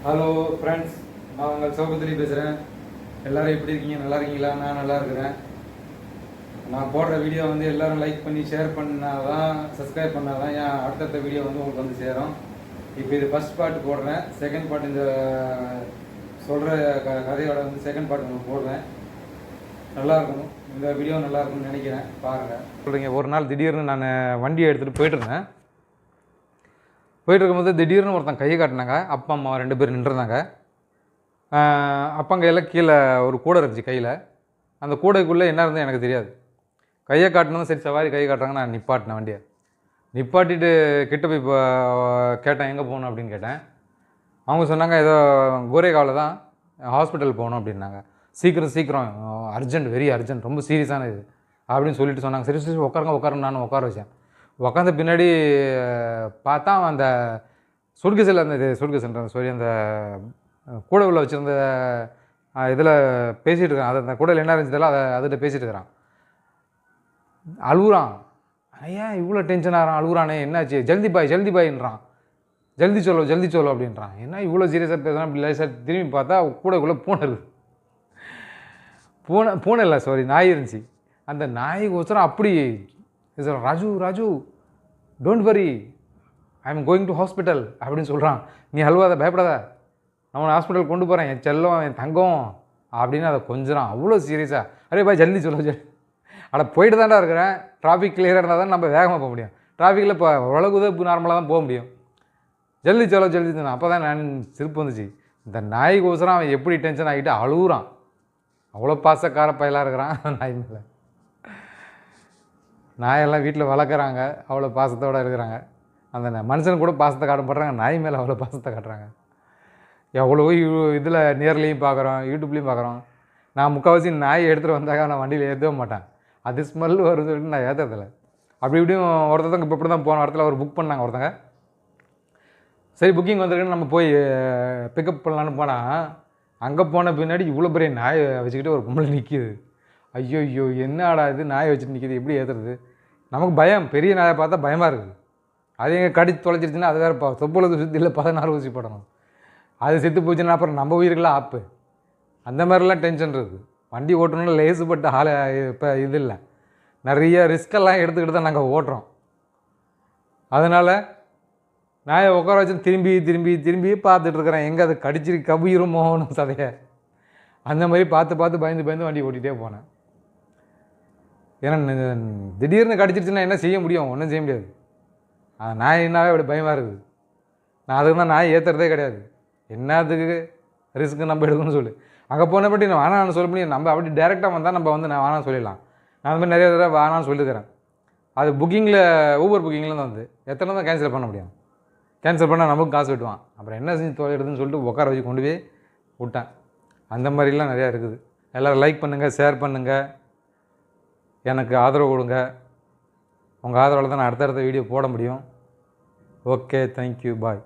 Hello friends, நான் உங்கள் சௌகத்திரி பேசுகிறேன். எல்லோரும் எப்படி இருக்கீங்க? நல்லா இருக்கீங்களா? நான் நல்லா இருக்கிறேன். நான் போடுற வீடியோ வந்து எல்லோரும் லைக் பண்ணி ஷேர் பண்ணால் தான், சப்ஸ்கிரைப் பண்ணால் தான் என் அடுத்தடுத்த வீடியோ வந்து உங்களுக்கு வந்து சேரும். இப்போ இது ஃபஸ்ட் பார்ட் போடுறேன். செகண்ட் பார்ட் இந்த சொல்கிற கதையோட வந்து செகண்ட் பார்ட் உங்களுக்கு போடுறேன். நல்லாயிருக்கும், இந்த வீடியோ நல்லாயிருக்கும்னு நினைக்கிறேன். பாருங்கள். சொல்கிறீங்க, ஒரு நாள் திடீர்னு நான் வண்டியை எடுத்துகிட்டு போயிட்டுருந்தேன். போயிட்டு இருக்கும்போது திடீர்னு ஒருத்தன் கையை காட்டினாங்க. அப்பா அம்மா 2 பேர் நின்றுருந்தாங்க. அப்பா கையில் கீழே ஒரு கூடை இருந்துச்சு கையில். அந்த கூடைக்குள்ளே என்ன இருந்தது எனக்கு தெரியாது. கையை காட்டினதும் சரி சவாரி கையை காட்டுறாங்க. நான் நிப்பாட்டினேன் வண்டியை. நிப்பாட்டிட்டு கிட்ட போய் இப்போ கேட்டேன், எங்கே போகணும் அப்படின்னு கேட்டேன். அவங்க சொன்னாங்க, ஏதோ கோரேகாவில் தான் ஹாஸ்பிட்டல் போகணும் அப்படின்னாங்க. சீக்கிரம் அர்ஜென்ட், வெரி அர்ஜென்ட், ரொம்ப சீரியஸான இது அப்படின்னு சொல்லிட்டு சொன்னாங்க. சரி சரி உட்காருங்க. நான் உட்கார வச்சேன். உட்காந்த பின்னாடி பார்த்தா அந்த சுடுகேசில் அந்த அந்த கூடை உள்ள வச்சுருந்த இதில் பேசிகிட்டு இருக்கான். அது அந்த கூடையில் என்ன இருந்துச்சதில்ல, அதில் பேசிகிட்டு இருக்கிறான். அழுகுறான். ஏன் இவ்வளோ டென்ஷன் ஆகிறான்? அழுகுறானே, என்னாச்சு? ஜல்தி பாயின்றான். ஜல்தி சொல்லு அப்படின்றான். என்ன இவ்வளோ சீரியஸாக பேசுகிறான்? அப்படி லேசாக திரும்பி பார்த்தா கூடைக்குள்ளே பூனை இருக்குது. பூனை இல்லை, சாரி, நாய் இருந்துச்சு. அந்த நாய்க்கு அப்படி Raju don't worry, I am going to hospital அப்படின்னு சொல்கிறான். நீ அழுவாத, பயப்படாத, நான் உன்னை ஹாஸ்பிட்டல் கொண்டு போகிறேன், என் செல்லம், என் தங்கம் அப்படின்னு அதை கொஞ்சறான். அவ்வளோ சீரியஸாக. அரே பாய் ஜல்தி சொல்லு. அட போயிட்டு தான்டா இருக்கிறேன். டிராஃபிக் கிளியராக இருந்தால் தான் நம்ம வேகமாக போக முடியும். டிராஃபிக்கில் இப்போ ஓரளவுக்கு நார்மலாக தான் போக முடியும். ஜல்தி சொல்லு. அப்போ தான் நான் சிரிப்பு வந்துச்சு. இந்த நாய்க்கு அவன் எப்படி டென்ஷன் ஆகிட்டு அழுகுறான். அவ்வளோ பாசக்கார பயலாக இருக்கிறான் நாய் மேலே. நாயெல்லாம் வீட்டில் வளர்க்குறாங்க, அவ்வளோ பாசத்தோடு இருக்கிறாங்க. அந்த மனுஷன் கூட பாசத்தை காட்ட மாட்டுறாங்க, நாய் மேலே அவ்வளோ பாசத்தை காட்டுறாங்க. எவ்வளோ இதில் நேர்லேயும் பார்க்குறோம், யூடியூப்லேயும் பார்க்குறோம். நான் முக்கால்வாசி நாயை எடுத்துகிட்டு வந்தாக்க நான் வண்டியில் ஏற்றவே மாட்டேன். அது ஸ்மெல் வரும்னு சொல்லிட்டு நான் ஏற்றுறதில்ல. அப்படி இப்படியும் ஒருத்தவங்க இப்போ இப்படி தான் போன இடத்துல ஒரு புக் பண்ணாங்க ஒருத்தங்க. சரி புக்கிங் வந்திருக்குன்னு நம்ம போய் பிக்கப் பண்ணலான்னு போனால், அங்கே போன பின்னாடி இவ்வளோ பெரிய நாயை வச்சுக்கிட்டு ஒரு பொம்பளை நிற்கிது. ஐயோ என்னடா இது, நாயை வச்சுட்டு நிற்கிது, எப்படி ஏற்றுறது? நமக்கு பயம், பெரிய நாயை பார்த்தா பயமாக இருக்குது. அது எங்கே கடிச்சு தொலைச்சிருச்சுன்னா அது வேறு தொப்புளது சுற்றி இல்லை 16 ஊசி போடணும். அது செத்து போச்சுன்னா அப்புறம் நம்ம உயிருக்கெல்லாம் ஆப்பு. அந்த மாதிரிலாம் டென்ஷன் இருக்குது. வண்டி ஓட்டணும்னு லேசுப்பட்ட இப்போ இது இல்லை, நிறைய ரிஸ்கெல்லாம் எடுத்துக்கிட்டு தான் நாங்கள் ஓட்டுறோம். அதனால் நாயை உட்கார வச்சு திரும்பி பார்த்துட்ருக்குறேன், எங்கே அது கடிச்சிரு கபுயிருமோன்னு சதையை. அந்த மாதிரி பார்த்து பயந்து வண்டி ஓட்டிகிட்டே போனேன். ஏன்னா திடீர்னு கடிச்சிருச்சுன்னா என்ன செய்ய முடியும்? ஒன்றும் செய்ய முடியாது. நாயினாவே அப்படி பயமாக இருக்குது. நான் அதுக்கு தான் நாய் ஏற்றுறதே கிடையாது. என்னத்துக்கு ரிஸ்க்கு நம்ம எடுக்கணும்னு சொல்லி அங்கே போனபடி நான் வேணான்னு சொல்ல முடியும். நம்ம அப்படி டேரெக்டாக வந்தால் நம்ம வந்து நான் வேணான்னு சொல்லிடலாம். நான் அந்த மாதிரி நிறைய தடவை வேணான்னு சொல்லியிருக்கிறேன். அது புக்கிங்கில், ஊபர் புக்கிங்கில் தான் வந்து எத்தனை தான் கேன்சல் பண்ண முடியும்? கேன்சல் பண்ணால் நமக்கு காசு விட்டுவான். அப்புறம் என்ன செஞ்சு தொலைடுதுன்னு சொல்லிட்டு உட்கார வச்சு கொண்டு போய் விட்டேன். அந்த மாதிரிலாம் நிறையா இருக்குது. எல்லோரும் லைக் பண்ணுங்கள், ஷேர் பண்ணுங்கள், எனக்கு ஆதரவு கொடுங்க. உங்கள் ஆதரவில் தான் நான் அடுத்தடுத்த வீடியோ போட முடியும். ஓகே, தேங்க்யூ, பாய்.